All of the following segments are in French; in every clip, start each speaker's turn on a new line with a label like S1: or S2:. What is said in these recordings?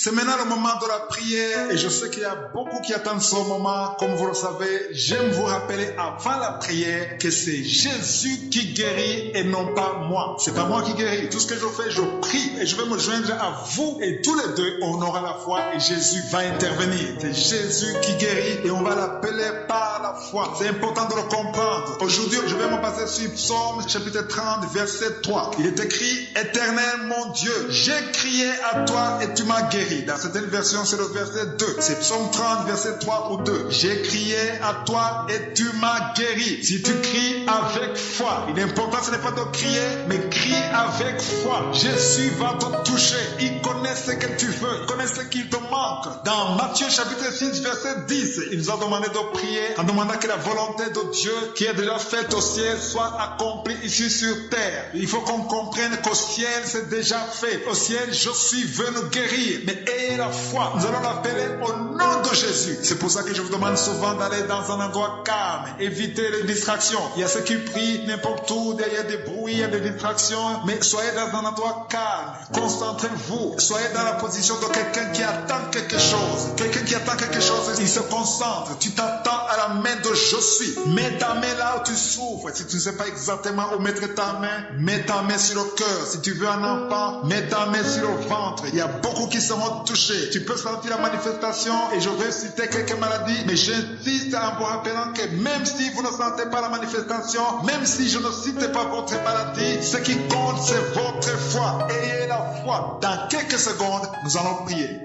S1: C'est maintenant le moment de la prière et je sais qu'il y a beaucoup qui attendent ce moment. Comme vous le savez, j'aime vous rappeler avant la prière que c'est Jésus qui guérit et non pas moi. C'est pas moi qui guéris. Tout ce que je fais, je prie et je vais me joindre à vous et tous les deux, on aura la foi et Jésus va intervenir. C'est Jésus qui guérit et on va l'appeler par la foi. C'est important de le comprendre. Aujourd'hui, je vais me passer sur Psaume chapitre 30, verset 3. Il est écrit, Éternel mon Dieu, j'ai crié à toi et tu m'as guéri. Dans certaines versions, c'est le verset 2. C'est Psaume 30, verset 3 ou 2. J'ai crié à toi et tu m'as guéri. Si tu cries avec foi, l'important ce n'est pas de crier, mais crie avec foi. Jésus va te toucher. Il connaît ce que tu veux. Il connaît ce qu'il te manque. Dans Matthieu chapitre 6, verset 10, il nous a demandé de prier en demandant que la volonté de Dieu qui est déjà faite au ciel soit accomplie ici sur terre. Il faut qu'on comprenne qu'au ciel c'est déjà fait. Au ciel, je suis venu guérir. Mais ayez la foi. Nous allons l'appeler au nom de Jésus. C'est pour ça que je vous demande souvent d'aller dans un endroit calme. Évitez les distractions. Il y a ceux qui prient n'importe où. Il y a des bruits, il y a des distractions. Mais soyez dans un endroit calme. Concentrez-vous. Soyez dans la position de quelqu'un qui attend quelque chose. Quelqu'un qui attend quelque chose, il se concentre. Tu t'attends à la main de je suis. Mets ta main là où tu souffres. Si tu ne sais pas exactement où mettre ta main, mets ta main sur le cœur. Si tu veux un enfant, mets ta main sur le ventre. Il y a beaucoup qui seront touchés. Tu peux sentir la manifestation et je vais citer quelques maladies, mais j'insiste en vous rappelant que même si vous ne sentez pas la manifestation, même si je ne cite pas votre maladie, ce qui compte c'est votre foi. Ayez la foi. Dans quelques secondes, nous allons prier.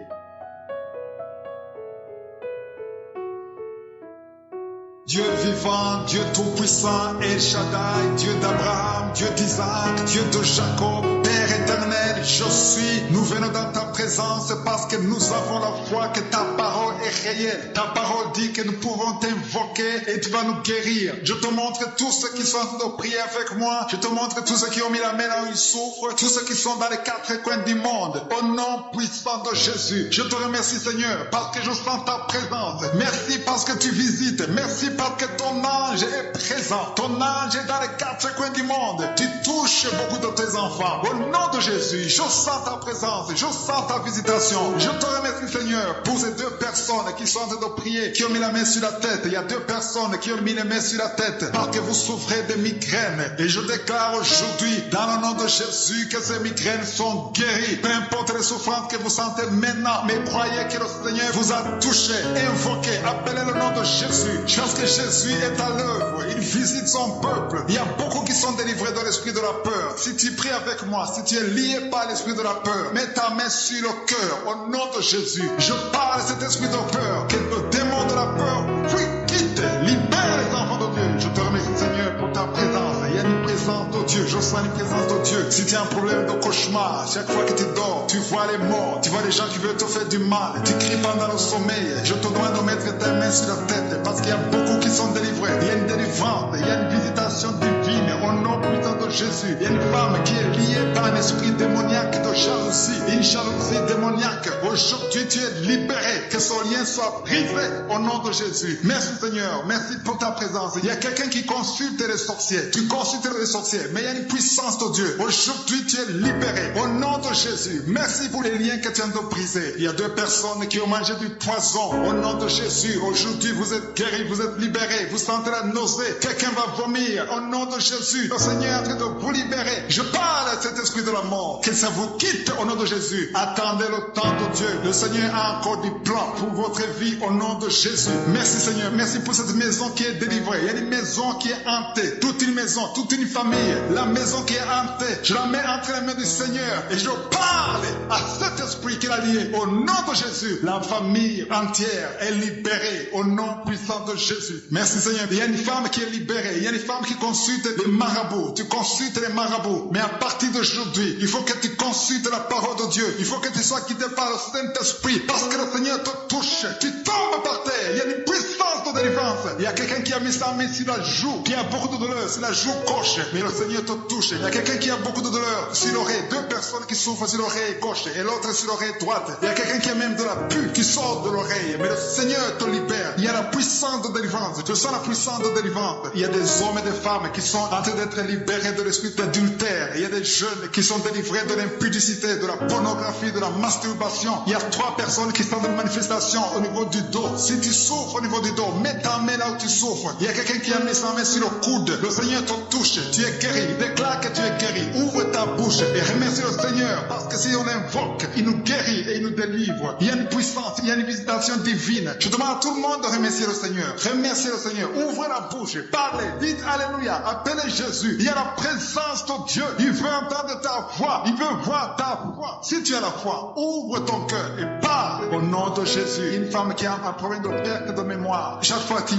S1: Dieu vivant, Dieu tout-puissant, El Shaddai, Dieu d'Abraham, Dieu d'Isaac, Dieu de Jacob, Père éternel, je suis. Nous venons dans ta présence parce que nous avons la foi que ta parole est réelle. Ta parole dit que nous pouvons t'invoquer et tu vas nous guérir. Je te montre tous ceux qui sont en train de prier avec moi. Je te montre tous ceux qui ont mis la main là où ils souffrent. Tous ceux qui sont dans les quatre coins du monde. Au nom puissant de Jésus, je te remercie Seigneur parce que je sens ta présence. Merci parce que tu visites. Merci parce que ton ange est présent. Ton ange est dans les quatre coins du monde. Tu touches beaucoup de tes enfants. Au nom de Jésus, je sens ta présence. Je sens ta visitation. Je te remercie Seigneur pour ces deux personnes qui sont en train de prier, qui ont mis la main sur la tête. Il y a deux personnes qui ont mis les mains sur la tête parce que vous souffrez de migraines. Et je déclare aujourd'hui, dans le nom de Jésus, que ces migraines sont guéries. Peu importe les souffrances que vous sentez maintenant, mais croyez que le Seigneur vous a touché. Invoquez, appelez le nom de Jésus. Je pense que Jésus est à l'œuvre. Il visite son peuple. Il y a beaucoup qui sont délivrés de l'esprit de la peur. Si tu pries avec moi, si tu es lié par l'esprit de la peur, mets ta main sur le cœur. Au nom de Jésus, je parle cet esprit de peur. Que le démon de la peur, oui, quitte, libère les enfants de Dieu. Je te remercie Seigneur pour ta présence. Il y a une présence de Dieu. Je sens une présence de Dieu. Si tu as un problème de cauchemar, chaque fois que tu dors, tu vois les morts, tu vois les gens qui veulent te faire du mal, tu cries pendant le sommeil. Je te demande de mettre ta main sur la tête parce qu'il y a beaucoup qui sont délivrés. Il y a une délivrance, il y a une visitation divine au nom puissant de Jésus. Il y a une femme qui est liée par un esprit démoniaque de jalousie, une jalousie démoniaque. Aujourd'hui, tu es libéré. Que son lien soit brisé au nom de Jésus. Merci Seigneur, merci pour ta présence. Il y a quelqu'un qui consulte les sorciers. Tu consultes les sorciers, mais il y a une puissance de Dieu. Aujourd'hui, tu es libéré au nom de Jésus. Merci pour les liens que tu viens de briser. Il y a deux personnes qui ont mangé du poison au nom de Jésus. Aujourd'hui, vous êtes guéris, vous êtes libérés. Vous sentez la nausée. Quelqu'un va vomir au nom de Jésus. Le Seigneur est en train de vous libérer. Je parle à cet esprit de la mort. Que ça vous quitte au nom de Jésus. Attendez le temps de Dieu. Le Seigneur a encore du plan pour votre vie au nom de Jésus. Merci Seigneur. Merci pour cette maison qui est délivrée. Il y a une maison qui est hantée. Toute une maison, toute une famille. La maison qui est hantée. Je la mets entre les mains du Seigneur. Et je parle à cet esprit qui l'a lié. Au nom de Jésus. La famille entière est libérée au nom puissant de Jésus. Merci Seigneur. Il y a une femme qui est libérée. Il y a une femme qui consulte les marabouts. Tu consultes les marabouts. Mais à partir d'aujourd'hui, il faut que tu consultes la parole de Dieu. Il faut que tu sois guidé par le Saint-Esprit. Parce que le Seigneur te touche. Tu tombes par terre. Il y a une puissance de délivrance. Il y a quelqu'un qui a mis sa main sur la joue, qui a beaucoup de douleur, sur la joue gauche. Mais le Seigneur te touche. Il y a quelqu'un qui a beaucoup de douleur sur l'oreille. Deux personnes qui souffrent sur l'oreille gauche et l'autre sur l'oreille droite. Il y a quelqu'un qui a même de la pus qui sort de l'oreille. Mais le Seigneur te libère. Il y a la puissance de délivrance. Je sens la puissance de délivrance. Il y a des hommes et des femmes qui sont en train d'être libérés de l'esprit d'adultère. Il y a des jeunes qui sont délivrés de l'impudicité, de la pornographie, de la masturbation. maintenant, il y a 3 personnes qui sont dans une manifestation au niveau du dos. Si tu souffres au niveau du dos, mets ta main là où tu souffres. Il y a quelqu'un qui a mis sa main sur le coude. Le Seigneur te touche. Tu es guéri. Déclare que tu es guéri. Ouvre ta bouche et remercie le Seigneur. Parce que si on l'invoque, il nous guérit et il nous délivre. Il y a une puissance, il y a une visitation divine. Je demande à tout le monde de remercier le Seigneur. Remerciez le Seigneur. Ouvrez la bouche. Parlez. Dites Alléluia. Appelez Jésus. Il y a la présence de Dieu. Il veut entendre ta voix. Il veut voir ta voix. Si tu as la foi, ouvre ton cœur et parle au nom de Jésus. Une femme qui a un problème de perte de mémoire. Chaque fois tu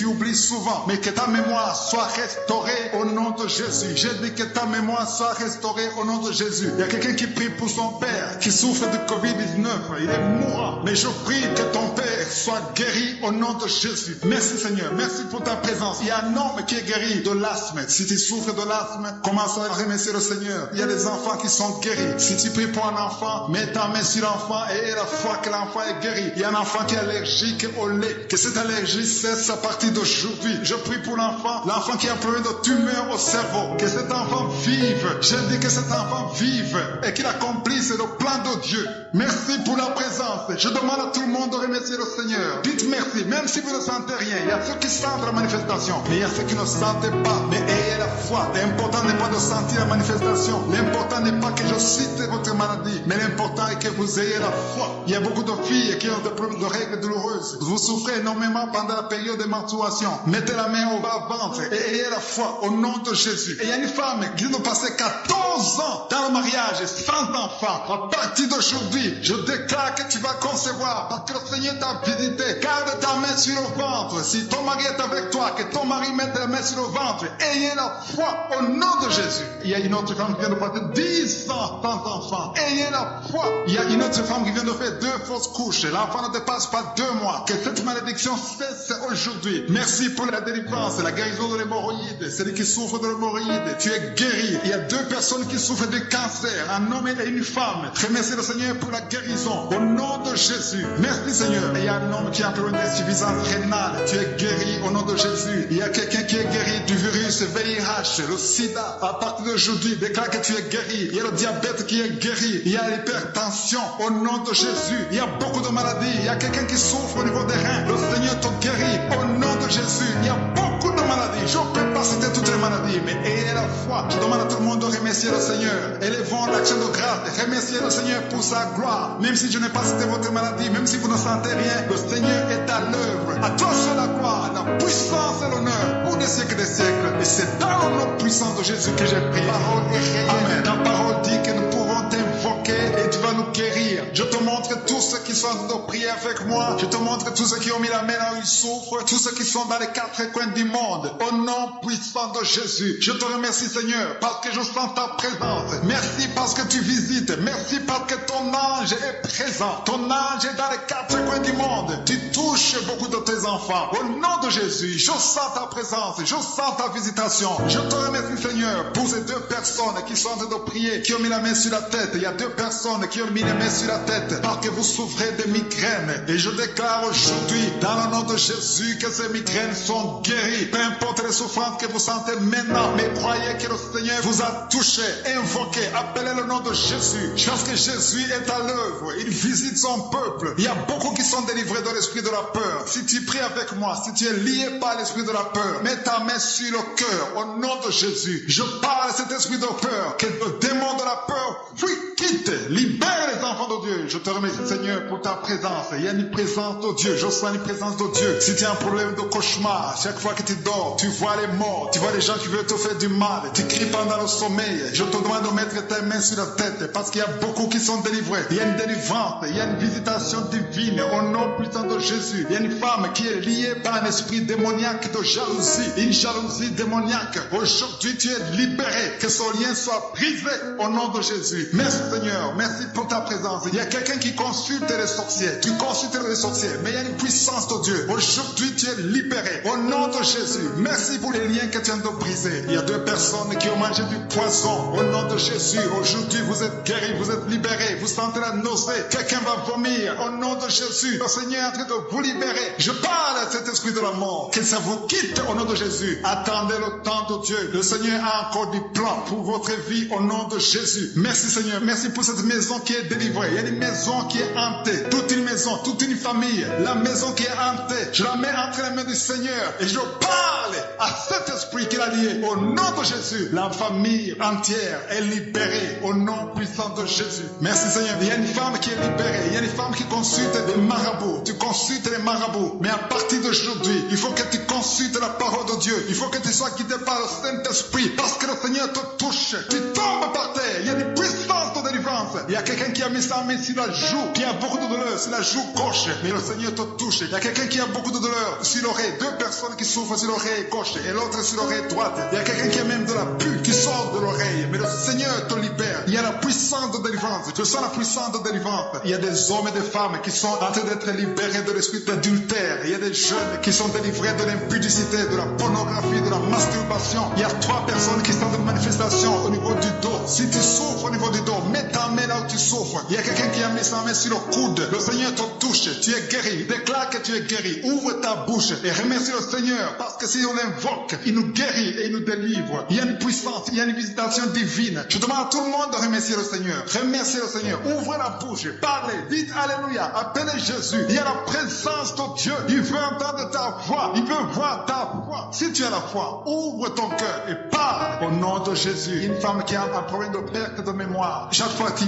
S1: oublies souvent. Mais que ta mémoire soit restaurée au nom de Jésus. J'ai dit que ta mémoire soit restaurée au nom de Jésus. Il y a quelqu'un qui prie pour son père qui souffre de Covid-19. Il est mourant. Mais je prie que ton père soit guéri au nom de Jésus. Merci Seigneur. Merci pour ta présence. Il y a un homme qui est guéri de l'asthme. Si tu souffres de l'asthme, commence à remercier le Seigneur. Il y a des enfants qui sont guéris. Si tu pries pour un enfant, mets ta main sur l'enfant et aie la foi que l'enfant est guéri. Il y a un enfant qui est allergique au lait. Que cette allergie cesse à partir d'aujourd'hui. Je prie pour l'enfant qui a un problème de tumeur au cerveau. Que cet enfant vive. Je dis que cet enfant vive et qu'il accomplisse le plan de Dieu. Merci pour la présence. Je demande à tout le monde de remercier le Seigneur. Dites merci, même si vous ne sentez rien. Il y a ceux qui sentent la manifestation, mais il y a ceux qui ne sentent pas. Mais ayez la foi. L'important n'est pas de sentir la manifestation. L'important n'est pas que je cite votre maladie, mais l'important est que vous ayez la foi. Il y a beaucoup de filles qui ont des problèmes de règles douloureuses. Vous souffrez énormément pendant la période de menstruation. Mettez la main au bas-ventre et ayez la foi au nom de Jésus. Et il y a une femme qui vient de passer 14 ans dans le mariage sans enfant. À partir d'aujourd'hui, je déclare que tu vas concevoir parce que le Seigneur t'a visité. Garde ta main sur le ventre. Si ton mari est avec toi, que ton mari mette la main sur le ventre. Ayez la foi au nom de Jésus. Il y a une autre femme qui vient de passer 10 ans sans enfant. Ayez la foi. Il y a une autre femme qui vient de faire 2 fausses couches. L'enfant ne dépasse pas 2 mois. Que cette malédiction cesse aujourd'hui. Merci pour la délivrance, la guérison de l'hémorroïde. Celui qui souffre de l'hémorroïde, tu es guéri. Il y a 2 personnes qui souffrent de cancer, un homme et une femme. Remercie le Seigneur pour la guérison. Au nom de Jésus. Merci Seigneur. Il y a un homme qui a un problème d'insuffisance rénale. Tu es guéri au nom de Jésus. Il y a quelqu'un qui est guéri du virus VIH, le sida. À partir d'aujourd'hui, déclare que tu es guéri. Il y a le diabète qui est guéri. Il y a l'hypertension au nom de Jésus. Il y a beaucoup de maladies. Il y a quelqu'un qui souffre au niveau des reins. Le Seigneur te guérit au nom de Jésus. Il y a beaucoup de maladies. Je ne peux pas citer toutes les maladies, mais ayez la foi. Je demande à tout le monde de remercier le Seigneur. Élevons l'action de grâce. Remerciez le Seigneur pour sa gloire. Même si je n'ai pas cité votre maladie, même si vous ne sentez rien, le Seigneur est à l'œuvre. À toi seul la gloire, la puissance et l'honneur pour des siècles et des siècles. Et c'est dans le nom puissant de Jésus que j'ai prié. Parole est réelle. Amen. Ta parole dit que nous pouvons t'invoquer et tu vas nous guérir. Je te montre tous ceux qui sont en train de prier avec moi. Je te montre tous ceux qui ont mis la main là où ils souffrent. Tous ceux qui sont dans les 4 coins du monde. Au nom puissant de Jésus. Je te remercie Seigneur parce que je sens ta présence. Merci parce que tu visites. Merci parce que ton ange est présent. Ton ange est dans les 4 coins du monde. Tu touches beaucoup de tes enfants. Au nom de Jésus, je sens ta présence. Je sens ta visitation. Je te remercie Seigneur pour ces 2 personnes qui sont en train de prier, qui ont mis la main sur la tête. Il y a 2 personnes qui ont mis les mains sur la tête parce que vous souffrez de migraines. Et je déclare aujourd'hui, dans le nom de Jésus, que ces migraines sont guéries. Peu importe les souffrances que vous sentez maintenant, mais croyez que le Seigneur vous a touché. Invoquez, appelez le nom de Jésus. Parce que Jésus est à l'œuvre. Il visite son peuple. Il y a beaucoup qui sont délivrés de l'esprit de la peur. Si tu pries avec moi, si tu es lié par l'esprit de la peur, mets ta main sur le cœur. Au nom de Jésus, je parle à cet esprit de peur. Que le démon de la peur, quitte, libère les enfants de Dieu. Je te remercie Seigneur pour ta présence. Il y a une présence de Dieu. Je sens une présence de Dieu. Si tu as un problème de cauchemar, chaque fois que tu dors, tu vois les morts, tu vois les gens qui veulent te faire du mal, tu cries pendant le sommeil. Je te demande de mettre tes mains sur la tête parce qu'il y a beaucoup qui sont délivrés. Il y a une délivrance, il y a une visitation divine au nom puissant de Jésus. Il y a une femme qui est liée par un esprit démoniaque de jalousie, une jalousie démoniaque. Aujourd'hui, tu es libéré, que ce lien soit brisé au nom de Jésus. Merci Seigneur, merci pour ta présence. Il y a quelqu'un qui consulte les sorciers. Tu consultes les sorciers, mais il y a une puissance de Dieu. Aujourd'hui, tu es libéré au nom de Jésus. Merci pour les liens que tu viens de briser. Il y a 2 personnes qui ont mangé du poison au nom de Jésus. Aujourd'hui, vous êtes guéris, vous êtes libérés. Vous sentez la nausée. Quelqu'un va vomir au nom de Jésus. Le Seigneur est en train de vous libérer. Je parle à cet esprit de la mort. Que ça vous quitte au nom de Jésus. Attendez le temps de Dieu. Le Seigneur a encore du plan pour votre vie au nom de Jésus. Merci Seigneur. Merci pour cette maison qui est délivrée. Il y a une maison qui est hantée, toute une maison, toute une famille, la maison qui est hantée, je la mets entre les mains du Seigneur et je parle à cet esprit qui l'a lié. Au nom de Jésus, la famille entière est libérée au nom puissant de Jésus. Merci Seigneur. Il y a une femme qui est libérée, il y a une femme qui consulte des marabouts. Tu consultes les marabouts, mais à partir d'aujourd'hui, il faut que tu consultes la parole de Dieu. Il faut que tu sois guidé par le Saint-Esprit parce que le Seigneur te touche. Tu tombes par terre, il y a une puissance de délivrance. Il y a quelqu'un qui a mis sa main sur la joue, qui a beaucoup de douleur sur la joue gauche, mais le Seigneur te touche. Il y a quelqu'un qui a beaucoup de douleur sur l'oreille, deux personnes qui souffrent sur l'oreille gauche et l'autre sur l'oreille droite. Il y a quelqu'un qui a même de la pus qui sort de l'oreille, mais le Seigneur te libère. Il y a la puissance de délivrance. Je sens la puissance de délivrance. Il y a des hommes et des femmes qui sont en train d'être libérés de l'esprit d'adultère. Il y a des jeunes qui sont délivrés de l'impudicité, de la pornographie, de la masturbation. Il y a 3 personnes qui sont en manifestation au niveau du dos. Si tu souffres au niveau du dos, mets ta main là où tu souffres. Il y a quelqu'un qui a mis sa main sur le coude. Le Seigneur te touche. Tu es guéri. Déclare que tu es guéri. Ouvre ta bouche et remercie le Seigneur parce que si on l'invoque, il nous guérit et il nous délivre. Il y a une puissance, il y a une visitation divine. Je demande à tout le monde de remercier le Seigneur. Remerciez le Seigneur. Ouvrez la bouche. Parlez. Dites Alléluia. Appelez Jésus. Il y a la présence de Dieu. Il veut entendre ta voix. Il veut voir ta voix. Si tu as la foi, ouvre ton cœur et parle au nom de Jésus. Une femme qui a un problème de perte de mémoire. Chaque fois tu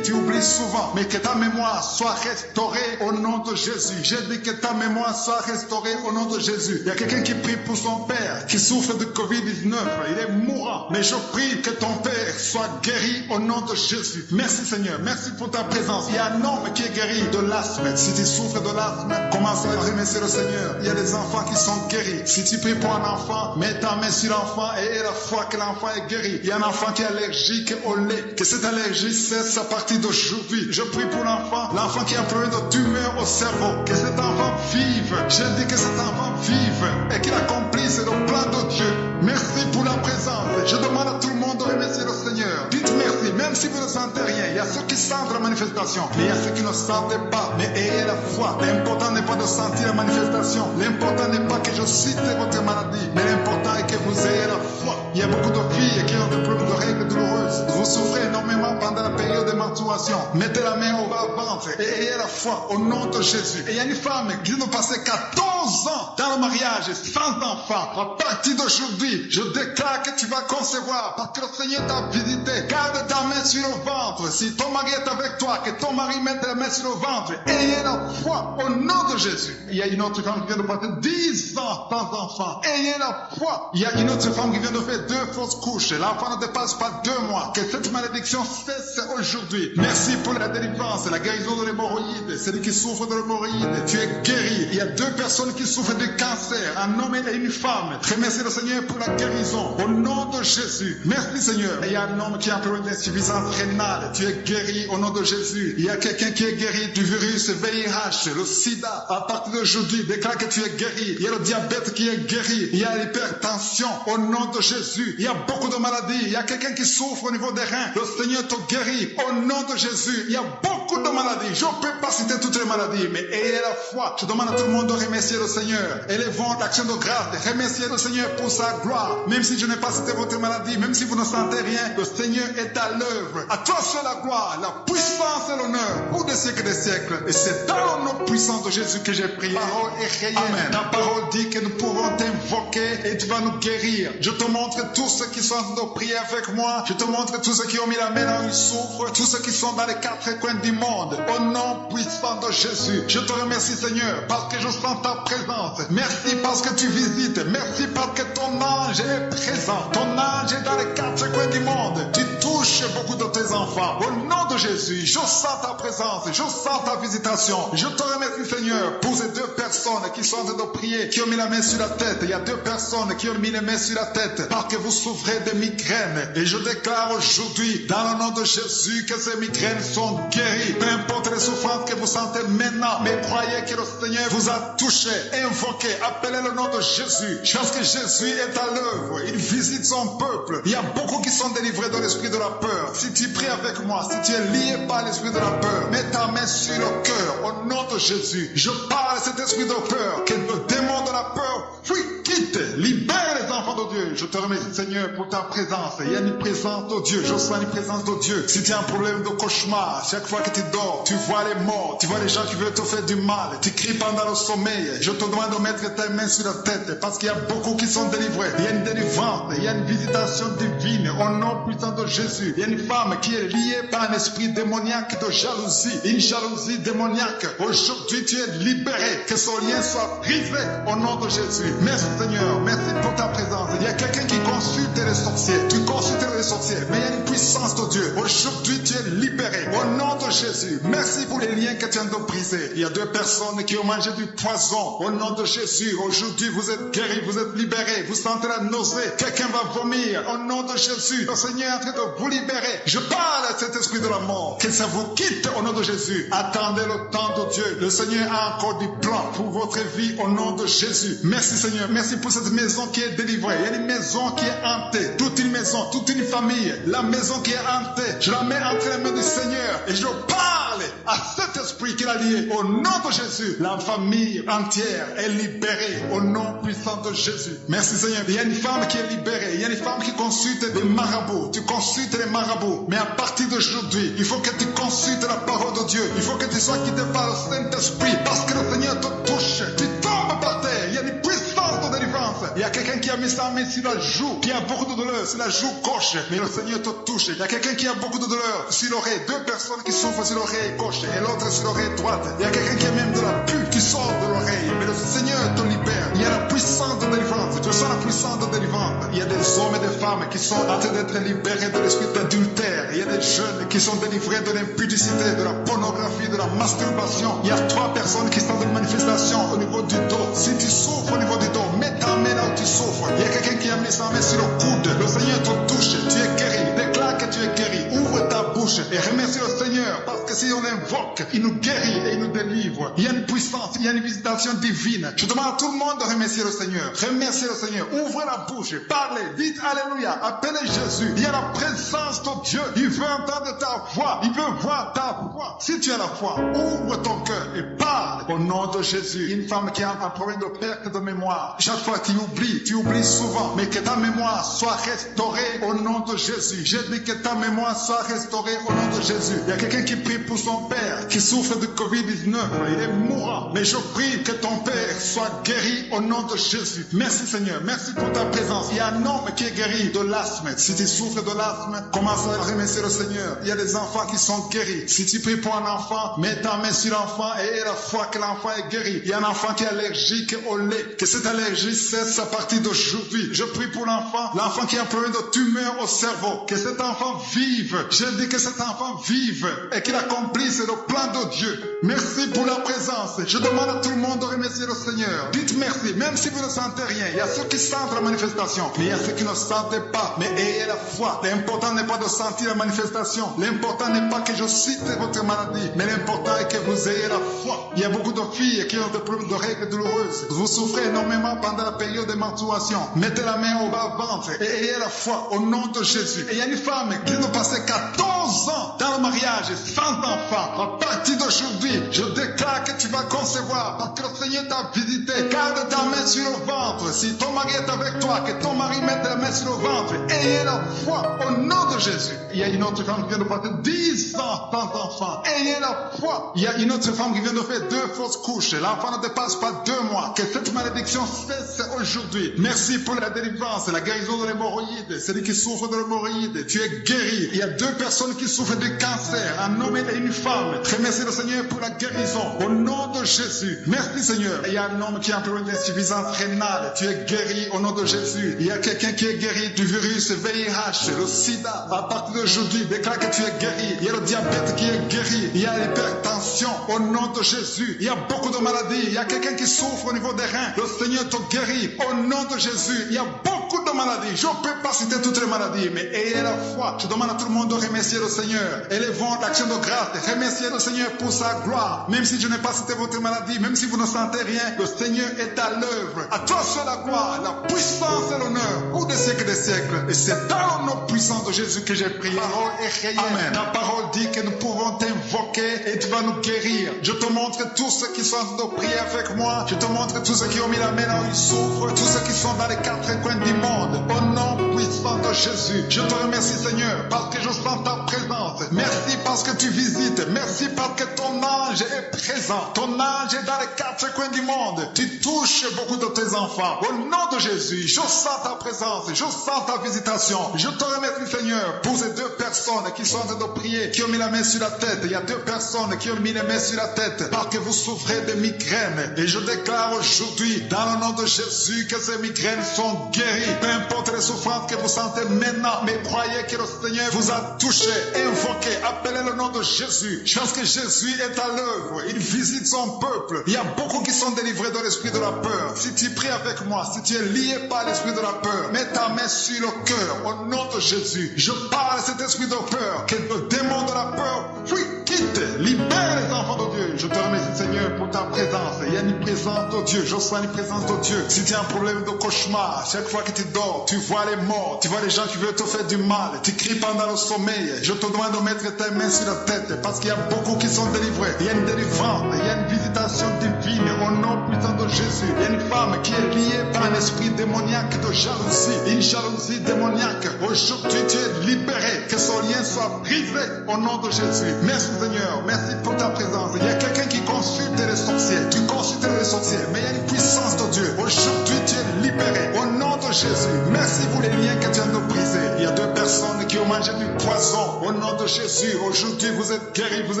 S1: oublies souvent. Mais que ta mémoire soit restaurée au nom de Jésus. J'ai dit que ta mémoire soit restaurée au nom de Jésus. Il y a quelqu'un qui prie pour son père qui souffre de Covid-19. Il est mourant. Mais je prie que ton père soit guéri au nom de Jésus. Merci Seigneur. Merci pour ta présence. Il y a un homme qui est guéri de l'asthme. Si tu souffres de l'asthme, commence à remercier le Seigneur. Il y a des enfants qui sont guéris. Si tu pries pour un enfant, mets ta main sur l'enfant et aie la foi que l'enfant est guéri. Il y a un enfant qui est allergique au lait. Que cette allergie cesse à partir d'aujourd'hui. Je prie pour l'enfant qui a un problème de tumeur au cerveau. Que cet enfant vive. Je dis que cet enfant vive et qu'il accomplisse le plan de Dieu. Merci pour la présence. Je demande à tout le monde de remercier le Seigneur. Dites merci, même si vous ne sentez rien. Il y a ceux qui sentent la manifestation, mais il y a ceux qui ne sentent pas. Mais ayez la foi. L'important n'est pas de sentir la manifestation. L'important n'est pas que je cite votre maladie, mais l'important est que vous ayez la foi. Il y a beaucoup de filles qui ont des problèmes de règles douloureuses. Vous souffrez énormément pendant la période de menstruation. Mettez la main au bas-ventre et ayez la foi au nom de Jésus. Et il y a une femme qui vient de passer 14 ans dans le mariage sans enfant. À partir d'aujourd'hui, je déclare que tu vas concevoir parce que le Seigneur t'a visité. Garde ta main sur le ventre. Si ton mari est avec toi, que ton mari mette la main sur le ventre. Ayez la foi au nom de Jésus. Il y a une autre femme qui vient de passer 10 ans sans enfant. Ayez la foi. Il y a une autre femme qui vient de faire 2 fausses couches. L'enfant ne dépasse pas 2 mois. Que cette malédiction cesse aujourd'hui. Merci pour la délivrance, la guérison de l'hémorroïde. Celui qui souffre de l'hémorroïde, tu es guéri. Il y a 2 personnes qui souffrent de cancer, un homme et une femme. Remercie le Seigneur pour la guérison au nom de Jésus. Merci Seigneur. Et il y a un homme qui a un problème d'insuffisance rénale. Tu es guéri au nom de Jésus. Il y a quelqu'un qui est guéri du virus VIH, le sida. À partir d'aujourd'hui, déclare que tu es guéri. Il y a le diabète qui est guéri. Il y a l'hypertension au nom de Jésus. Il y a beaucoup de maladies. Il y a quelqu'un qui souffre au niveau des reins. Le Seigneur te guérit au nom de Jésus. Il y a beaucoup de maladies. Je ne peux pas citer toutes les maladies, mais ayez la foi. Je demande à tout le monde de remercier le Seigneur. Élevons l'action de grâce. Remerciez le Seigneur pour sa gloire. Même si je n'ai pas cité votre maladie, même si vous ne sentez rien, le Seigneur est à l'œuvre. À toi seul la gloire, la puissance et l'honneur pour des siècles et des siècles. Et c'est dans le nom puissant de Jésus que j'ai prié. Parole est réelle. Amen. Ta parole dit que nous pouvons t'invoquer et tu vas nous guérir. Je te montre tous ceux qui sont en train de prier avec moi. Je te montre tous ceux qui ont mis la main là où ils souffrent. Tous ceux qui sont dans les 4 coins du monde. Au nom puissant de Jésus. Je te remercie Seigneur parce que je sens ta présence. Merci parce que tu visites. Merci parce que ton ange est présent. Ton ange est dans les 4 coins du monde. Tu touches beaucoup de tes enfants. Au nom de Jésus, je sens ta présence. Je sens ta visitation. Je te remercie Seigneur pour ces 2 personnes qui sont en train de prier, qui ont mis la main sur la tête. Il y a 2 personnes qui ont mis les mains sur la tête parce que vous souffrez de migraines. Et je déclare aujourd'hui, dans le nom de Jésus, que ces migraines sont guéries. Peu importe les souffrances que vous sentez maintenant, mais croyez que le Seigneur vous a touché. Invoquez, appelez le nom de Jésus. Parce que Jésus est à l'œuvre. Il visite son peuple. Il y a beaucoup qui sont délivrés de l'esprit de la peur. Si tu pries avec moi, si tu es lié par l'esprit de la peur, mets ta main sur le cœur au nom de Jésus. Je parle à cet esprit de peur, que le démon de la peur, fuis, quitte, libère les enfants de Dieu. Je te remercie, Seigneur, pour ta présence. Il y a une présence de Dieu. Je sens une présence de Dieu. Si tu as un problème de cauchemar, chaque fois que tu dors, tu vois les morts, tu vois les gens qui veulent te faire du mal, tu cries pendant le sommeil. Je te demande de mettre tes mains sur la tête parce qu'il y a beaucoup qui sont délivrés. Il y a une délivrance, il y a une visitation divine au nom puissant de Jésus. Il y a une femme qui est liée par un esprit démoniaque de jalousie, une jalousie démoniaque. Aujourd'hui, tu es libéré. Que son lien soit brisé au nom de Jésus. Merci Seigneur, merci pour ta présence. Il y a quelqu'un qui consulte les sorciers. Tu consultes les sorciers, mais il y a une puissance de Dieu. Aujourd'hui, tu es libéré au nom de Jésus. Merci pour les liens que tu viens de briser. Il y a 2 personnes qui ont mangé du poison au nom de Jésus. Aujourd'hui, vous êtes guéris, vous êtes libérés. Vous sentez la nausée. Quelqu'un va vomir au nom de Jésus. Le Seigneur est en train de vous libérer. Je parle à cet esprit de la mort. Que ça vous quitte au nom de Jésus. Attendez le temps de Dieu. Le Seigneur a encore du plan pour votre vie au nom de Jésus. Merci Seigneur. Merci pour cette maison qui est délivrée. Il y a une maison qui est hantée. Toute une maison, toute une famille. La maison qui est hantée. Je la mets entre les mains du Seigneur. Et je parle à cet esprit qui l'a lié au nom de Jésus. La famille entière est libérée au nom puissant de Jésus. Merci Seigneur. Il y a une femme qui est libérée. Il y a une femme qui consulte des marabouts. Tu consultes les marabouts. Mais à partir d'aujourd'hui, il faut que tu consultes la parole de Dieu. Il faut que tu sois guidé par le Saint-Esprit. Parce que le Seigneur te touche. Tu tombes par terre. Il y a une puissance de délivrance. Il y a quelqu'un qui a mis sa main sur la joue, qui a beaucoup de douleur, sur la joue gauche. Mais le Seigneur te touche. Il y a quelqu'un qui a beaucoup de douleur sur l'oreille. 2 personnes qui souffrent sur l'oreille gauche et l'autre sur l'oreille droite. Il y a quelqu'un qui a même de la pus qui sort de l'oreille. Mais le Seigneur te libère. Il y a la puissance de délivrance. Tu sens la puissance de délivrance. Il y a des hommes et des femmes qui sont en train d'être libérés de l'esprit d'adultère. Il y a des jeunes qui sont délivrés de l'impudicité, de la pornographie, de la masturbation. Il y a 3 personnes qui sont en manifestation au niveau du dos. Si tu souffres au niveau du dos, mets ta main là où tu souffres. Il y a quelqu'un qui a mis sa main sur le coude. Le Seigneur te touche. Tu es guéri. Déclare que tu es guéri. Ouvre ta bouche et remercie le Seigneur. Parce que si on l'invoque, il nous guérit et il nous délivre. Il y a une puissance, il y a une visitation divine. Je demande à tout le monde de remercier le Seigneur. Remerciez le Seigneur. Ouvrez la bouche. Parlez. Dites Alléluia. Appelez Jésus. Il y a la présence de Dieu. Il veut entendre ta voix. Il veut voir ta voix. Si tu as la foi, ouvre ton cœur et parle au nom de Jésus. Une femme qui a un problème de perte de mémoire. Chaque fois tu oublies souvent. Mais que ta mémoire soit restaurée au nom de Jésus. J'ai dit que ta mémoire soit restaurée au nom de Jésus. Il y a quelqu'un qui prie pour son père qui souffre de Covid-19. Il est mourant. Mais je prie que ton père soit guéri au nom de Jésus. Merci Seigneur. Merci pour ta présence. Il y a un homme qui est guéri de l'asthme. Si tu souffres de l'asthme, commence à remercier le Seigneur. Il y a des enfants qui sont guéris. Si tu pries pour un enfant, mets ta main sur l'enfant et aie la foi que l'enfant est guéri. Il y a un enfant qui est allergique au lait. Que cette allergie cesse à partir d'aujourd'hui. Je prie pour l'enfant qui a un problème de tumeur au cerveau. Que cet enfant vive. Je dis que cet enfant vive et qu'il accomplisse le plan de Dieu. Merci pour la présence. Je demande à tout le monde de remercier le Seigneur. Dites merci, même si vous ne sentez rien. Il y a ceux qui sentent la manifestation, mais il y a ceux qui ne sentent pas. Mais ayez la foi. L'important n'est pas de sentir la manifestation. L'important n'est pas que je cite votre maladie, mais l'important est que vous ayez la foi. Il y a beaucoup de filles qui ont des problèmes de règles douloureuses. Vous souffrez énormément pendant la période de menstruation. Mettez la main au bas-ventre et ayez la foi au nom de Jésus. Et il y a une femme qui nous passait 14 ans dans le mariage sans enfant. À partir d'aujourd'hui, je déclare que tu vas concevoir parce que le Seigneur t'a visité. Garde ta main sur le ventre. Si ton mari est avec toi, que ton mari mette la main sur le ventre. Ayez la foi au nom de Jésus. Il y a une autre femme qui vient de passer 10 ans sans enfant. Ayez la foi. Il y a une autre femme qui vient de faire 2 fausses couches. L'enfant ne dépasse pas 2 mois. Que cette malédiction cesse aujourd'hui. Merci pour la délivrance, la guérison de l'hémorroïde. Celui qui souffre de l'hémorroïde, tu es guéri. Il y a 2 personnes qui souffrent de cancer, un homme et une femme. Remercie le Seigneur pour la guérison. Au nom de Jésus. Merci Seigneur. Il y a un homme qui a un problème d'insuffisance rénale. Tu es guéri au nom de Jésus. Il y a quelqu'un qui est guéri du virus VIH, le sida. À partir d'aujourd'hui, déclare que tu es guéri. Il y a le diabète qui est guéri. Il y a l'hypertension au nom de Jésus. Il y a beaucoup de maladies. Il y a quelqu'un qui souffre au niveau des reins. Le Seigneur te guérit au nom de Jésus. Il y a beaucoup de maladies. Je ne peux pas citer toutes les maladies, mais ayez la foi. Je demande à tout le monde de remercier le Seigneur. Élevons l'action de grâce. Remerciez le Seigneur pour sa gloire. Même si je n'ai pas cité votre maladie, même si vous ne sentez rien, le Seigneur est à l'œuvre. À toi soit la gloire, la puissance et l'honneur pour des siècles et des siècles. Et c'est dans le nom puissant de Jésus que j'ai prié. La parole est réelle. Amen. La parole dit que nous pouvons t'invoquer et tu vas nous guérir. Je te montre tous ceux qui sont de prier avec moi. Je te montre tous ceux qui ont mis la main là où ils souffrent. Tous ceux qui sont dans les 4 coins du monde. monde. Au nom puissant de Jésus, je te remercie Seigneur parce que je sens ta présence. Merci parce que tu visites. Merci parce que ton ange est présent. Ton ange est dans les quatre coins du monde. Tu touches beaucoup de tes enfants. Au nom de Jésus, je sens ta présence. Je sens ta visitation. Je te remercie Seigneur pour ces deux personnes qui sont en train de prier, qui ont mis la main sur la tête. Il y a deux personnes qui ont mis les mains sur la tête parce que vous souffrez de migraines. Et je déclare aujourd'hui, dans le nom de Jésus, que ces migraines sont guéries. Peu importe les souffrances que vous sentez maintenant, mais croyez que le Seigneur vous a touché. Invoquez, appelez le nom de Jésus. Parce que Jésus est à l'œuvre. Il visite son peuple. Il y a beaucoup qui sont délivrés de l'esprit de la peur. Si tu pries avec moi, si tu es lié par l'esprit de la peur, mets ta main sur le cœur. Au nom de Jésus, je parle à cet esprit de peur. Que le démon de la peur, fuit, quitte, libère les enfants de Dieu. Je te remercie Seigneur pour ta présence. Il y a une présence de Dieu. Je sens une présence de Dieu. Si tu as un problème de cauchemar, chaque fois que tu dors, tu vois les morts, tu vois les gens qui veulent te faire du mal, tu cries pendant le sommeil. Je te demande de mettre tes mains sur la tête parce qu'il y a beaucoup qui sont délivrés. Il y a une délivrance, il y a une visitation divine au nom puissant de Jésus. Il y a une femme qui est liée par un esprit démoniaque de jalousie, une jalousie démoniaque. Aujourd'hui, tu es libéré, que son lien soit brisé au nom de Jésus. Merci Seigneur, merci pour ta présence. Il y a quelqu'un qui consulte les sorciers, tu consultes les sorciers, mais il y a une puissance de Dieu. Aujourd'hui, tu es libéré au nom de Jésus. Merci pour les liens que tu viens de briser. Il y a deux personnes qui ont mangé du poison au nom de Jésus. Aujourd'hui, vous êtes guéris, vous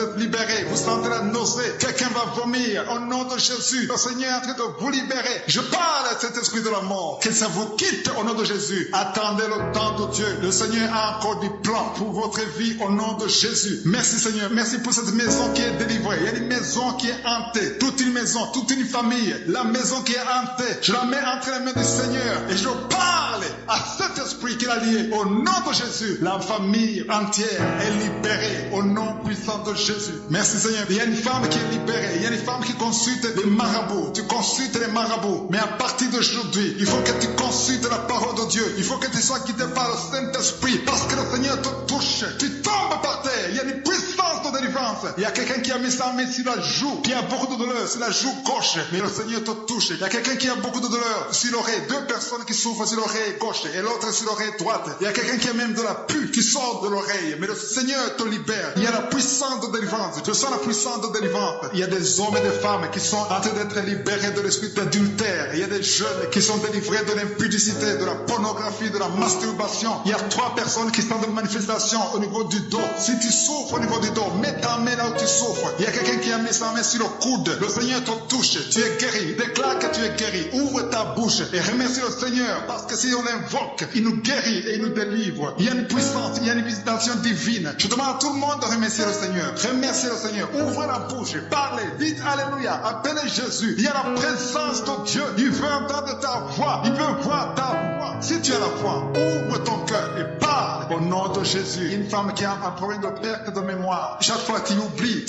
S1: êtes libérés. Vous sentez la nausée. Quelqu'un va vomir au nom de Jésus. Le Seigneur est en train de vous libérer. Je parle à cet esprit de la mort. Que ça vous quitte au nom de Jésus. Attendez le temps de Dieu. Le Seigneur a encore du plan pour votre vie au nom de Jésus. Merci Seigneur. Merci pour cette maison qui est délivrée. Il y a une maison qui est hantée. Toute une maison, toute une famille. La maison qui est hantée. Je la mets entre les mains du Seigneur. Et je parle à cet esprit qui l'a lié. Au nom de Jésus, la famille entière est libérée au nom puissant de Jésus. Merci Seigneur. Il y a une femme qui est libérée. Il y a une femme qui consulte les marabouts. Tu consultes les marabouts. Mais à partir d'aujourd'hui, il faut que tu consultes la parole de Dieu. Il faut que tu sois guidé par le Saint-Esprit. Parce que le Seigneur te touche. Tu tombes par terre. Il y a une puissance de délivrance. Il y a quelqu'un qui a mis sa main sur la joue, qui a beaucoup de douleur sur la joue gauche. Mais le Seigneur te touche. Il y a quelqu'un qui a beaucoup de douleur sur l'oreille. Deux personnes qui souffrent sur l'oreille gauche et l'autre sur l'oreille droite. Il y a quelqu'un qui a même de la pus qui sort de l'oreille. Mais le Seigneur te libère. Il y a la puissance de délivrance. Je sens la puissance de délivrance. Il y a des hommes et des femmes qui sont en train d'être libérés de l'esprit d'adultère. Il y a des jeunes qui sont délivrés de l'impudicité, de la pornographie, de la masturbation. Il y a 3 personnes qui sont de manifestation au niveau du dos. Si tu souffres au niveau du dos, mets ta main là où tu souffres. Il y a quelqu'un qui a mis sa main sur le coude. Le Seigneur te touche. Tu es guéri. Déclare que tu es guéri. Ouvre ta bouche et remercie le Seigneur parce que si on l'invoque, il nous guérit et il nous délivre. Il y a une puissance, il y a une visitation divine. Je demande à tout le monde de remercier le Seigneur. Remerciez le Seigneur. Ouvrez la bouche. Parlez. Dites Alléluia. Appelez Jésus. Il y a la présence de Dieu. Il veut entendre ta voix. Il veut voir ta voix. Si tu as la foi, ouvre ton cœur et parle au nom de Jésus. Une femme qui a un problème de perte de mémoire. Chaque fois tu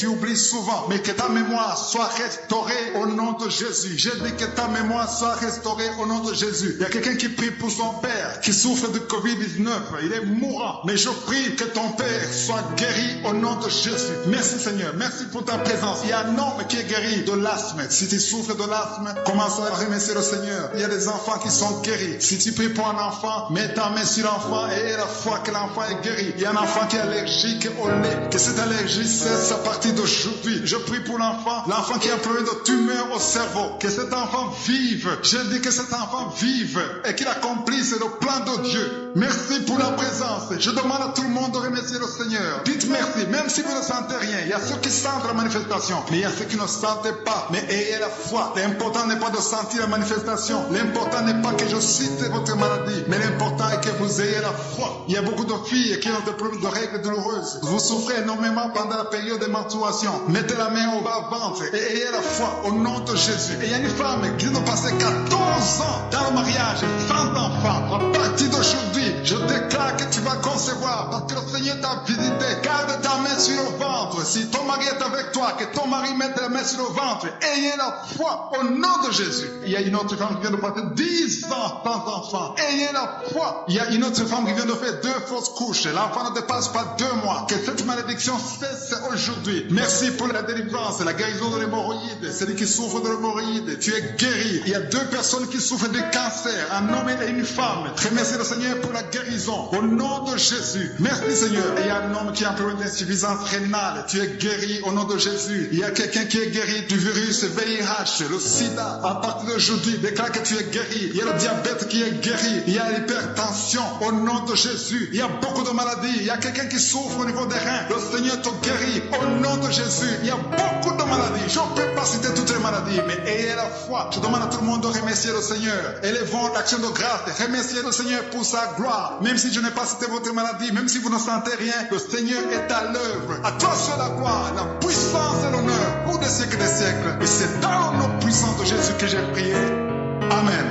S1: oublies souvent. Mais que ta mémoire soit restaurée au nom de Jésus. J'ai dit que ta mémoire soit restaurée au nom de Jésus. Il y a quelqu'un qui prie pour son père qui souffre de Covid-19. Il est mourant. Mais je prie que ton père soit guéri au nom de Jésus. Merci Seigneur. Merci pour ta présence. Il y a un homme qui est guéri de l'asthme. Si tu souffres de l'asthme, commence à remercier le Seigneur. Il y a des enfants qui sont guéris. Si tu pries pour un enfant, mets ta main sur l'enfant et aie la foi que l'enfant est guéri. Il y a un enfant qui est allergique au lait. Que cette allergie cesse à partir d'aujourd'hui. Je prie pour l'enfant qui a un problème de tumeur au cerveau. Que cet enfant vive. Je dis que cet enfant vive et qu'il accomplisse le plan de Dieu. Merci pour la présence. Je demande à tout le monde de remercier le Seigneur. Dites merci, même si vous ne sentez rien. Il y a ceux qui sentent la manifestation, mais il y a ceux qui ne sentent pas. Mais ayez la foi. L'important n'est pas de sentir la manifestation. L'important n'est pas que je cite votre maladie, mais l'important est que vous ayez la foi. Il y a beaucoup de filles qui ont des problèmes de règles douloureuses. Vous souffrez énormément pendant la période de menstruation. Mettez la main au bas-ventre et ayez la foi au nom de Jésus. Et il y a une femme qui vient de passer 14 ans dans le mariage, sans enfant. À partir d'aujourd'hui, aujourd'hui, je déclare que tu vas concevoir parce que le Seigneur t'a visité. Garde ta main sur le ventre. Si ton mari est avec toi, que ton mari mette la main sur le ventre. Ayez la foi au nom de Jésus. Il y a une autre femme qui vient de passer 10 ans sans enfant. Ayez la foi. Il y a une autre femme qui vient de faire 2 fausses couches. L'enfant ne dépasse pas 2 mois. Que cette malédiction cesse aujourd'hui. Merci pour la délivrance, la guérison de l'hémorroïde. Celui qui souffre de l'hémorroïde, tu es guéri. Il y a 2 personnes qui souffrent de cancer, un homme et une femme. Remercie le Seigneur pour la guérison. Au nom de Jésus. Merci Seigneur. Il y a un homme qui a un problème d'insuffisance rénale. Tu es guéri au nom de Jésus. Il y a quelqu'un qui est guéri du virus VIH, le sida. À partir d'aujourd'hui, déclare que tu es guéri. Il y a le diabète qui est guéri. Il y a l'hypertension au nom de Jésus. Il y a beaucoup de maladies. Il y a quelqu'un qui souffre au niveau des reins. Le Seigneur te guérit au nom de Jésus. Il y a beaucoup de maladies. Je ne peux pas citer toutes les maladies, mais ayez la foi. Je demande à tout le monde de remercier le Seigneur. Élevons l'action de grâce. Remerciez le Seigneur pour sa gloire. Même si je n'ai pas cité votre maladie, même si vous ne sentez rien, le Seigneur est à l'œuvre. À toi seul la gloire, la puissance et l'honneur pour des siècles et des siècles. Et c'est dans le nom puissant de Jésus que j'ai prié. Amen.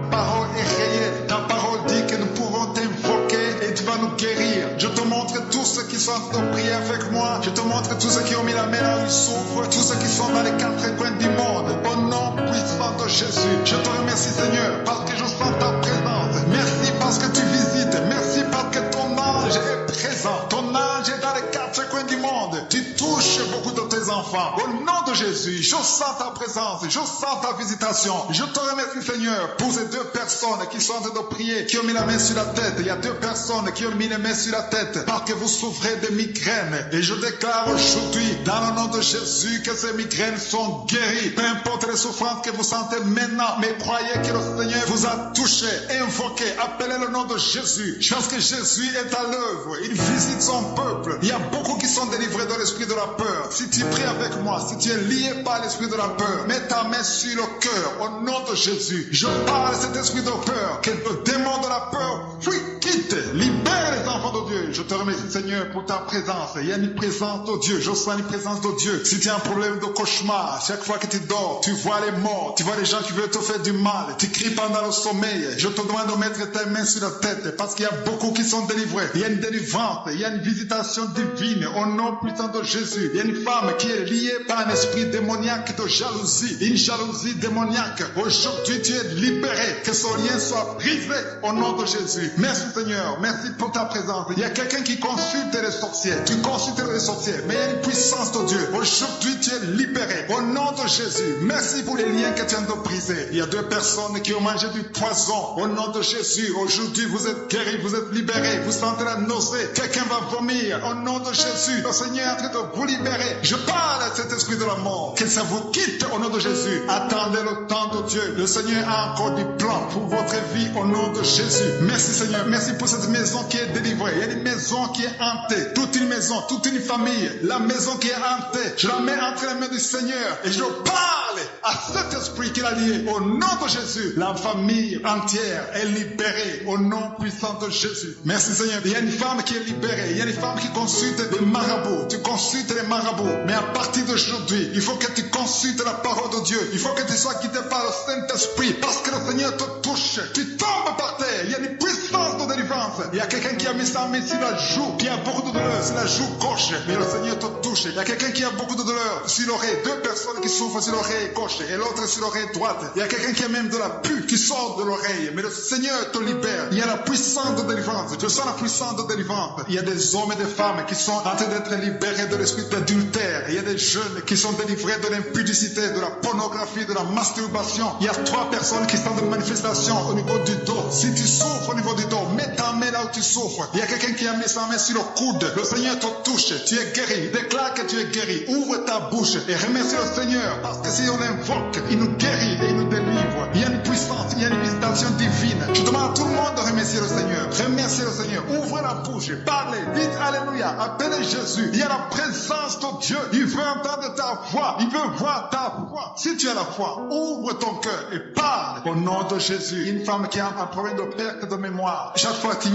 S1: Parole est réelle. Ta parole dit que nous pouvons t'invoquer et tu vas nous guérir. Je te montre tous ceux qui sont en train de prier avec moi. Je te montre tous ceux qui ont mis la main dans le souffre. Tous ceux qui sont dans les 4 coins du monde. Au nom puissant de Jésus. Je te remercie Seigneur parce que je sens ta présence. Merci parce que tu visites. Merci parce que ton ange est présent. Ton ange est dans les 4 coins du monde. Tu touches beaucoup de tes enfants. Au nom de Jésus, je sens ta présence. Je sens ta visitation. Je te remercie Seigneur pour ces 2 personnes qui sont en train de prier, qui ont mis la main sur la tête. Il y a 2 personnes qui ont mis les mains sur la tête parce que vous souffrez de migraines. Et je déclare aujourd'hui, dans le nom de Jésus, que ces migraines sont guéries. Peu importe les souffrances que vous sentez maintenant, mais croyez que le Seigneur vous a touché. Invoquez, appelez le nom de Jésus. Je pense que Jésus est à l'œuvre. Il visite son peuple. Il y a beaucoup qui sont délivrés de l'esprit de la peur. Si tu pries avec moi, si tu es lié par l'esprit de la peur, mets ta main sur le cœur au nom de Jésus. Je parle de cet esprit de peur, que le démon de la peur fuit, quitte, libère les enfants de Dieu. Je te remercie Seigneur pour ta présence. Il y a une présence de Dieu. Je sens une présence de Dieu. Si tu as un problème de cauchemar, chaque fois que tu dors, tu vois les morts, tu vois les gens qui veulent te faire du mal, tu cries pendant le sommeil. Je te demande de mettre ta main sur la tête parce qu'il y a beaucoup qui sont délivrés. Il y a une délivrance, il y a une visitation divine au nom puissant de Jésus. Il y a une femme qui est liée par un esprit démoniaque de jalousie, une jalousie démoniaque. Aujourd'hui, tu es libéré, que son lien soit brisé au nom de Jésus. Merci Seigneur, merci pour ta présence. Il y a quelqu'un qui consulte les sorciers. Tu consultes les sorciers, mais il y a une puissance de Dieu. Aujourd'hui, tu es libéré au nom de Jésus. Merci pour les liens que tu viens de briser. Il y a 2 personnes qui ont mangé du poison au nom de Jésus. Aujourd'hui, vous êtes guéris, vous êtes libérés. Vous sentez la nausée. Quelqu'un va vomir au nom de Jésus. Le Seigneur est en train de vous libérer. Je parle à cet esprit de la mort. Que ça vous quitte au nom de Jésus. Attendez le temps de Dieu. Le Seigneur a encore du plan pour votre vie au nom de Jésus. Merci Seigneur. Merci pour cette maison qui est délivrée. Il y a une maison qui est hantée. Toute une maison, toute une famille. La maison qui est hantée. Je la mets entre les mains du Seigneur. Et je parle à cet esprit qui l'a lié au nom de Jésus. La famille entière est libérée au nom puissant de Jésus. Merci Seigneur. Il y a une femme qui est libérée. Il y a une femme qui consulte les marabouts. Tu consultes les marabouts. Mais à partir d'aujourd'hui, il faut que tu consultes la parole de Dieu. Il faut que tu sois guidé par le Saint-Esprit. Parce que le Seigneur te touche. Tu tombes par terre. Il y a une puissance de délivrance. Il y a quelqu'un qui a mis sa main sur la joue, qui a beaucoup de douleur sur la joue gauche. Mais le Seigneur te touche. Il y a quelqu'un qui a beaucoup de douleur sur l'oreille. 2 personnes qui souffrent sur l'oreille gauche et l'autre sur l'oreille droite. Il y a quelqu'un qui a même de la pus qui sort de l'oreille. Mais le Seigneur te libère. Il y a la puissance de délivrance. Je sens la puissance de délivrance. Il y a des hommes et des femmes qui sont en train d'être libérés de l'esprit d'adultère. Il y a des jeunes qui sont délivrés de l'impudicité, de la pornographie, de la masturbation. Il y a 3 personnes qui sont de manifestation au niveau du dos. Si tu souffres au niveau du dos, mets ta main là où tu souffres. Il y a quelqu'un qui a mis sa main sur le coude. Le Seigneur te touche. Tu es guéri. Déclare que tu es guéri. Ouvre ta bouche et remercie le Seigneur. Parce que si on l'invoque, il nous guérit et il nous délivre. Il y a une puissance, il y a une visitation divine. Je demande à tout le monde de remercier le Seigneur. Remerciez le Seigneur. Ouvrez la bouche. Parlez. Dites Alléluia. Appelez Jésus. Il y a la présence de Dieu. Il veut veut entendre ta voix. Il veut voir ta voix. Si tu as la foi, ouvre ton cœur et parle au nom de Jésus. Une femme qui a un problème de perte de mémoire. Chaque fois tu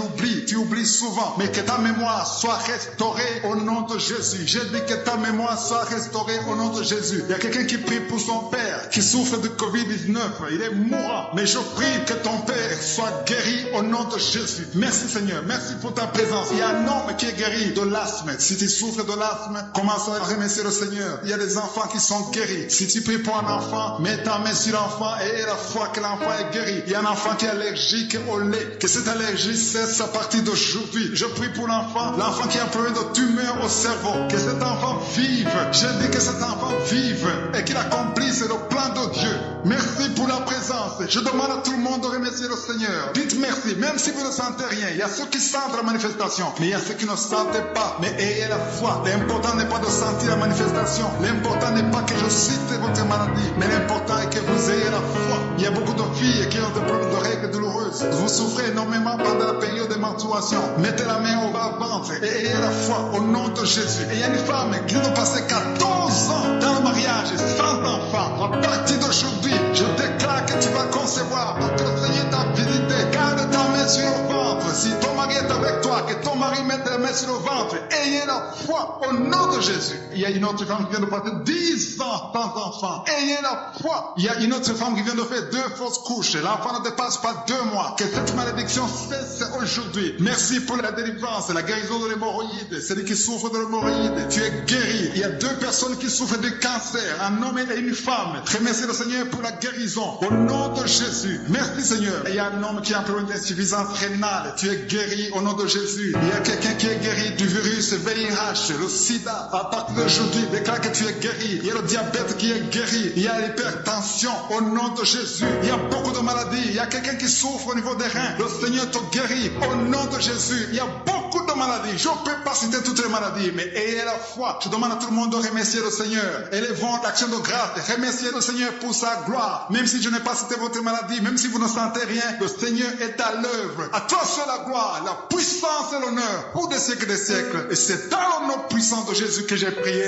S1: oublies souvent. Mais que ta mémoire soit restaurée au nom de Jésus. J'ai dit que ta mémoire soit restaurée au nom de Jésus. Il y a quelqu'un qui prie pour son père qui souffre de Covid-19. Il est mourant. Mais je prie que ton père soit guéri au nom de Jésus. Merci Seigneur. Merci pour ta présence. Il y a un homme qui est guéri de l'asthme. Si tu souffres de l'asthme, commence à remercier le Seigneur. Il y a des enfants qui sont guéris. Si tu pries pour un enfant, mets ta main sur l'enfant et aie la foi que l'enfant est guéri. Il y a un enfant qui est allergique au lait. Que cette allergie cesse à partir d'aujourd'hui. Je prie pour l'enfant qui a un problème de tumeur au cerveau. Que cet enfant vive. Je dis que cet enfant vive et qu'il accomplisse le plan de Dieu. Merci pour la présence. Je demande à tout le monde de remercier le Seigneur. Dites merci, même si vous ne sentez rien. Il y a ceux qui sentent la manifestation, mais il y a ceux qui ne sentent pas. Mais ayez la foi. L'important n'est pas de sentir la manifestation. L'important n'est pas que je cite votre maladie, mais l'important est que vous ayez la foi. Il y a beaucoup de filles qui ont des problèmes de règles douloureuses. Vous souffrez énormément pendant la période de menstruation. Mettez la main au bas-ventre et ayez la foi au nom de Jésus. Et il y a une femme qui doit passer 14 ans dans le mariage sans enfant. À partir d'aujourd'hui, je déclare que tu vas concevoir parce que le Seigneur t'a visité. Garde ta main sur le ventre. Si ton mari est avec toi, que ton mari mette la main sur le ventre. Ayez la foi au nom de Jésus. Il y a une autre femme qui vient de passer 10 ans sans enfant. Ayez la foi. Il y a une autre femme qui vient de faire 2 fausses couches. L'enfant ne dépasse pas 2 mois. Que cette malédiction cesse aujourd'hui. Merci pour la délivrance, la guérison de l'hémorroïde. Celui qui souffre de l'hémorroïde, tu es guéri. Il y a 2 personnes qui souffrent du cancer, un homme et une femme. Remercie le Seigneur pour la guérison au nom de Jésus. Merci Seigneur. Il y a un homme qui a un problème d'insuffisance rénale. Tu es guéri au nom de Jésus. Il y a quelqu'un qui est guéri du virus VIH, le sida. À partir d'aujourd'hui, déclare que tu es guéri. Il y a le diabète qui est guéri. Il y a l'hypertension au nom de Jésus. Il y a beaucoup de maladies. Il y a quelqu'un qui souffre au niveau des reins. Le Seigneur te guérit au nom de Jésus. Il y a beaucoup de maladies. Je ne peux pas citer toutes les maladies, mais ayez la foi. Je demande à tout le monde de remercier le Seigneur. Élevons l'action de grâce. Remerciez le Seigneur pour sa gloire. Même si je n'ai pas cité votre maladie, même si vous ne sentez rien, le Seigneur est à l'œuvre. À toi seul la gloire, la puissance et l'honneur pour des siècles et des siècles. Et c'est dans le nom puissant de Jésus que j'ai prié.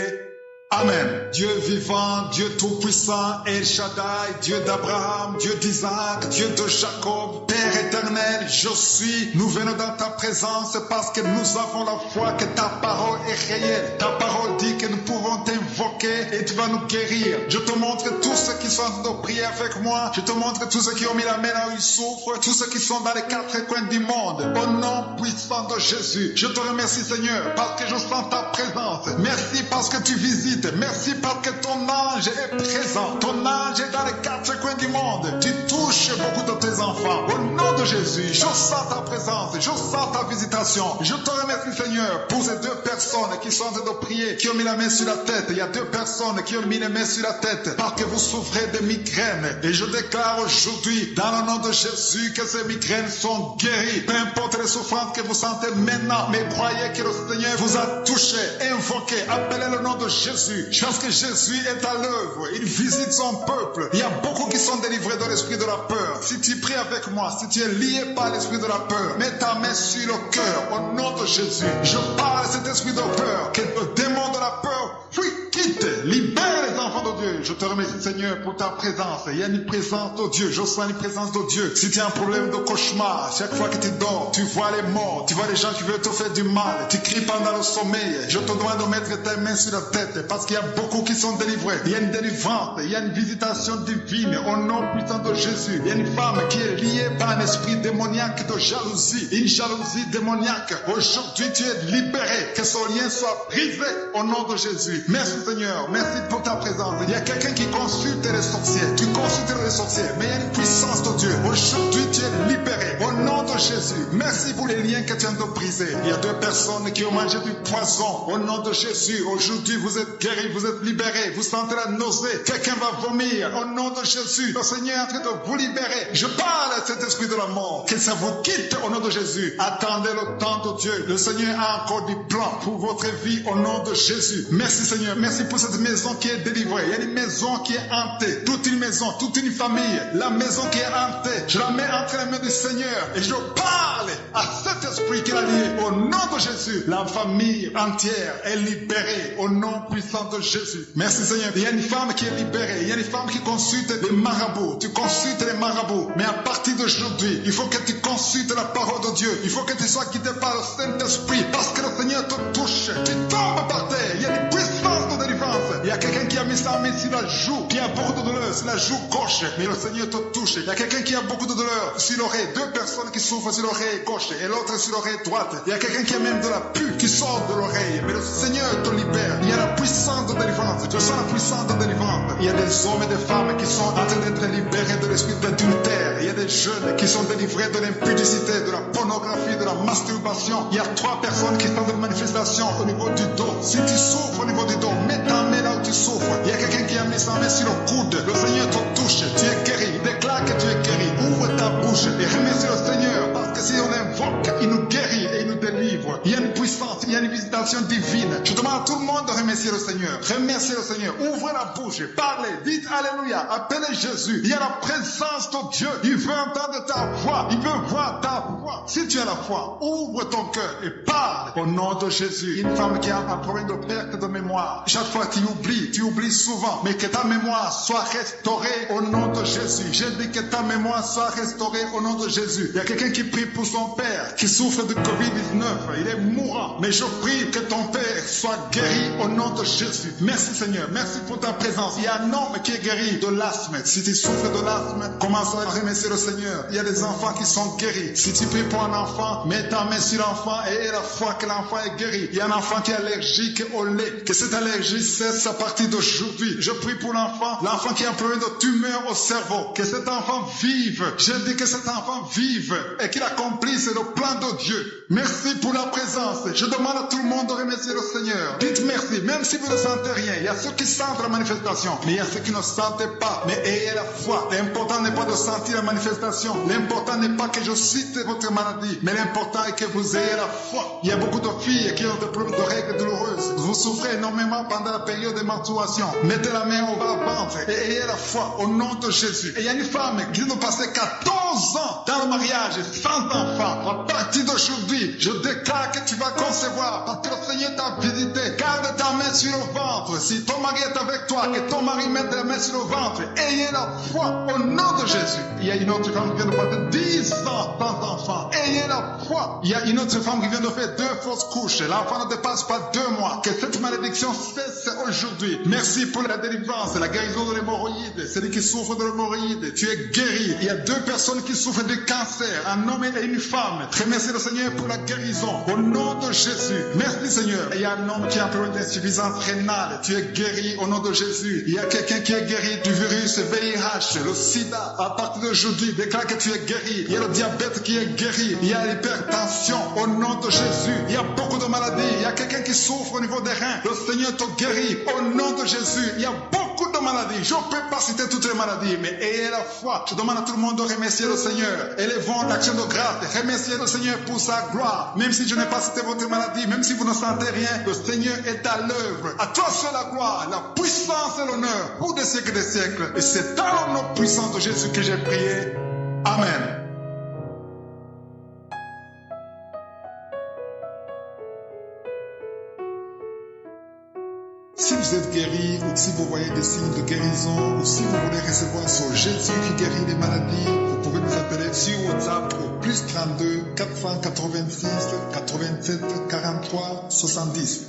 S1: Amen. Dieu vivant, Dieu tout-puissant, El Shaddai, Dieu d'Abraham, Dieu d'Isaac, Dieu de Jacob, Père éternel, je suis. Nous venons dans ta présence parce que nous avons la foi que ta parole est réelle. Ta parole dit que nous pouvons t'invoquer et tu vas nous guérir. Je te montre tous ceux qui sont en train de prier avec moi. Je te montre tous ceux qui ont mis la main là où ils souffrent. Tous ceux qui sont dans les 4 coins du monde. Au nom puissant de Jésus. Je te remercie Seigneur parce que je sens ta présence. Merci parce que tu visites. Merci parce que ton ange est présent. Ton ange est dans les 4 coins du monde. Tu touches beaucoup de tes enfants. Au nom de Jésus, je sens ta présence. Je sens ta visitation. Je te remercie Seigneur pour ces 2 personnes qui sont en train de prier, qui ont mis la main sur la tête. Il y a 2 personnes qui ont mis les mains sur la tête parce que vous souffrez de migraines. Et je déclare aujourd'hui, dans le nom de Jésus, que ces migraines sont guéries. Peu importe les souffrances que vous sentez maintenant, mais croyez que le Seigneur vous a touché. Invoquez, appelez le nom de Jésus. Parce que Jésus est à l'œuvre. Il visite son peuple. Il y a beaucoup qui sont délivrés de l'esprit de la peur. Si tu pries avec moi, si tu es lié par l'esprit de la peur, mets ta main sur le cœur au nom de Jésus. Je parle à cet esprit de peur. Que le démon de la peur, quitte, libère les enfants de Dieu. Je te remercie Seigneur pour ta présence. Il y a une présence de Dieu. Je sens une présence de Dieu. Si tu as un problème de cauchemar, chaque fois que tu dors, tu vois les morts, tu vois les gens qui veulent te faire du mal, tu cries pendant le sommeil. Je te demande de mettre tes mains sur la tête parce qu'il y a beaucoup qui sont délivrés. Il y a une délivrance, il y a une visitation divine au nom puissant de Jésus. Il y a une femme qui est liée par un esprit démoniaque de jalousie, une jalousie démoniaque. Aujourd'hui, tu es libéré. Que ce lien soit brisé au nom de Jésus. Merci Seigneur, merci pour ta présence. Il y a quelqu'un qui consulte les sorciers. Tu consultes les sorciers, mais il y a une puissance de Dieu. Aujourd'hui, tu es libéré au nom de Jésus. Merci pour les liens que tu viens de briser. Il y a 2 personnes qui ont mangé du poison au nom de Jésus. Aujourd'hui, vous êtes guéris, vous êtes libérés. Vous sentez la nausée. Quelqu'un va vomir au nom de Jésus. Le Seigneur est en train de vous libérer. Je parle à cet esprit de la mort. Que ça vous quitte au nom de Jésus. Attendez le temps de Dieu. Le Seigneur a encore du plan pour votre vie au nom de Jésus. Merci Seigneur. Merci pour cette maison qui est délivrée. Il y a une maison qui est hantée. Toute une maison, toute une famille. La maison qui est hantée. Je la mets entre les mains du Seigneur. Et je parle à cet esprit qui est lié au nom de Jésus. La famille entière est libérée au nom puissant puissant de Jésus. Merci Seigneur. Il y a une femme qui est libérée. Il y a une femme qui consulte les marabouts. Tu consultes les marabouts. Mais à partir d'aujourd'hui, il faut que tu consultes la parole de Dieu. Il faut que tu sois guidé par le Saint-Esprit. Parce que le Seigneur te touche. Tu tombes par terre. Il y a une puissance de délivrance. Il y a quelqu'un qui a mis sa main sur la joue, qui a beaucoup de douleur, sur la joue gauche. Mais le Seigneur te touche. Il y a quelqu'un qui a beaucoup de douleur sur l'oreille. Deux personnes qui souffrent sur l'oreille gauche et l'autre sur l'oreille droite. Il y a quelqu'un qui a même de la pus qui sort de l'oreille. Mais le Seigneur te libère. Il y a la puissance de délivrance. Je sens la puissance de délivrance. Il y a des hommes et des femmes qui sont en train d'être libérés de l'esprit d'adultère. Il y a des jeunes qui sont délivrés de l'impudicité, de la pornographie, de la masturbation. Il y a 3 personnes qui sont de manifestation au niveau du dos. Si tu souffres au niveau du dos, mets ta main là où tu souffres. Il y a quelqu'un qui a mis sa main sur le coude. Le Seigneur te touche. Tu es guéri. Déclare que tu es guéri. Ouvre ta bouche et remercie le Seigneur. Parce que si on l'invoque, il nous guérit et il nous délivre. Il y a une puissance, il y a une visitation divine. Je demande à tout le monde de remercier le Seigneur. Remerciez le Seigneur. Ouvrez la bouche. Parlez. Dites Alléluia. Appelez Jésus. Il y a la présence de Dieu. Il veut entendre ta voix. Il veut voir ta voix. Si tu as la foi, ouvre ton cœur et parle au nom de Jésus. Une femme qui a un problème de perte de mémoire. Chaque fois tu oublies souvent. Mais que ta mémoire soit restaurée au nom de Jésus. J'ai dit que ta mémoire soit restaurée au nom de Jésus. Il y a quelqu'un qui prie pour son père qui souffre de Covid-19. Il est mourant. Mais je prie que ton père soit guéri au nom de Jésus. Merci Seigneur. Merci pour ta présence. Il y a un homme qui est guéri de l'asthme. Si tu souffres de l'asthme, commence à remercier le Seigneur. Il y a des enfants qui sont guéris. Si tu pries pour un enfant, mets ta main sur l'enfant et aie la foi que l'enfant est guéri. Il y a un enfant qui est allergique au lait. Que cette allergie cesse à partir d'aujourd'hui. Je prie pour l'enfant qui a un problème de tumeur au cerveau. Que cet enfant vive. Je dis que cet enfant vive et qu'il accomplisse le plan de Dieu. Merci pour la présence. Je demande à tout le monde de remercier le Seigneur. Dites merci, même si vous ne sentez rien. Il y a ceux qui sentent la manifestation, mais il y a ceux qui ne sentent pas. Mais ayez la foi. L'important n'est pas de sentir la manifestation. L'important n'est pas que je cite votre maladie, mais l'important est que vous ayez la foi. Il y a beaucoup de filles qui ont des problèmes de règles douloureuses. Vous souffrez énormément pendant la période de menstruation. Mettez la main au ventre et ayez la foi au nom de Jésus. Et il y a une femme qui vient de passer 14 ans dans le mariage sans enfant. À partir d'aujourd'hui, je déclare que tu vas concevoir parce que le Seigneur t'a visité. Garde ta main sur le ventre. Si ton mari est avec toi, que ton mari mette la main sur le ventre. Ayez la foi au nom de Jésus. Il y a une autre femme qui vient de passer 10 ans sans enfant. Ayez la foi. Il y a une autre femme qui vient de faire 2 fausses couches. L'enfant ne dépasse pas 2 mois. Que cette malédiction cesse aujourd'hui. Merci pour la délivrance, la guérison de l'hémorroïde. Celui qui souffre de l'hémorroïde, tu es guéri. Il y a 2 personnes qui souffrent de cancer, un homme et une femme. Remercie le Seigneur pour la guérison. Au nom de Jésus. Merci Seigneur. Il y a un homme qui a un problème d'insuffisance rénale. Tu es guéri au nom de Jésus. Il y a quelqu'un qui est guéri du virus VIH, le sida. À partir d'aujourd'hui, déclare que tu es guéri. Il y a le diabète qui est guéri. Il y a l'hypertension au nom de Jésus. Il y a beaucoup de maladies. Il y a quelqu'un qui souffre au niveau des reins. Le Seigneur te guérit au nom de Jésus. Il y a beaucoup de maladies. Je ne peux pas citer toutes les maladies, mais ayez la foi. Je demande à tout le monde de remercier le Seigneur. Élevons l'action de grâce. Remerciez le Seigneur pour sa gloire. Même si je n'ai pas cité votre maladie, même si vous ne sentez rien, le Seigneur est à l'œuvre. À toi seul la gloire, la puissance et l'honneur pour des siècles et des siècles. Et c'est dans le nom puissant de Jésus que j'ai prié. Amen. Si vous êtes guéri ou si vous voyez des signes de guérison ou si vous voulez recevoir sur Jésus qui guérit les maladies, vous pouvez nous appeler sur WhatsApp au +32 486 87 43 70.